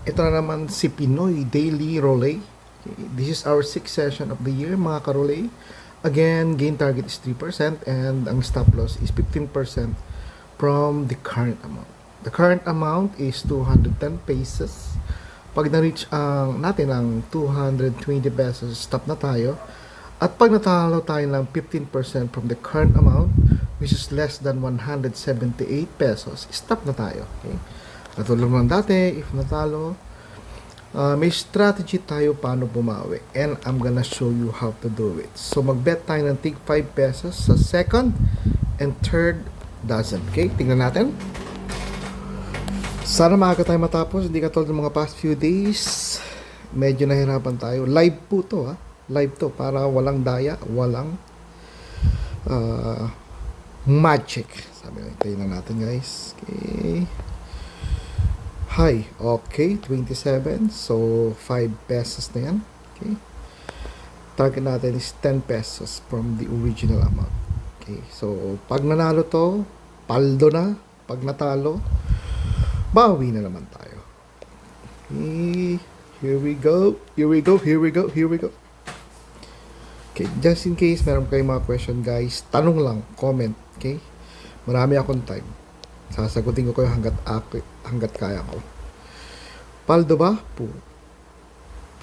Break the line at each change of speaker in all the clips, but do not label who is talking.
Ito na naman si Pinoy Daily Rolay. This is our 6th session of the year, mga karolay. Again, gain target is 3% and ang stop loss is 15% from the current amount. The current amount is 210 pesos. Pag na-reach natin ang 220 pesos, stop na tayo. At pag natalo tayo ng 15% from the current amount, which is less than 178 pesos, stop na tayo. Okay? Katulad ng dati, if natalo, may strategy tayo paano bumawi. And I'm gonna show you how to do it. So, mag-bet tayo ng tig 5 pesos sa second and third dozen. Okay, tingnan natin. Sana maaga tayo matapos. Hindi katulad ng mga past few days. Medyo nahirapan tayo. Live po to, ha. Live to. Para walang daya, walang magic. Sabi na, tingnan natin, guys. Okay. Hi, okay, 27. So, 5 pesos na yan. Okay. Target natin is 10 pesos from the original amount. Okay, so, pag nanalo to, paldo na. Pag natalo, bawi na naman tayo. Okay, here we go. Here we go, here we go, here we go. Okay, just in case meron kayong mga question, guys, tanong lang, comment, okay? Marami akong time. Sasagutin ko kayo hanggat kaya ko. Paldo ba? Po.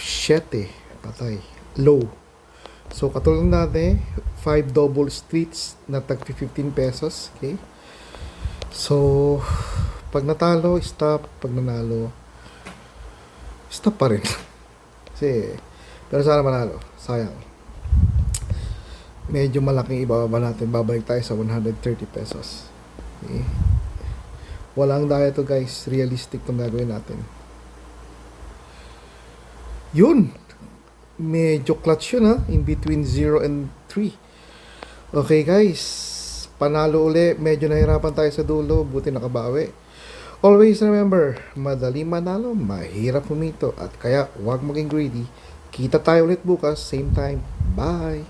7. Patay. Low. So, katulad natin, 5 double streets na tag 15 pesos. Okay? So, pag natalo, stop. Pag nanalo, stop pa rin. Kasi, pero sana manalo. Sayang. Medyo malaking ibababa natin. Babalik tayo sa 130 pesos. Okay? Walang daya to, guys. Realistic itong gagawin natin. Yun. Medyo clutch yun, ha. In between 0 and 3. Okay, guys. Panalo uli. Medyo nahirapan tayo sa dulo. Buti nakabawi. Always remember, madali manalo, mahirap humito. At kaya, huwag maging greedy. Kita tayo ulit bukas. Same time. Bye.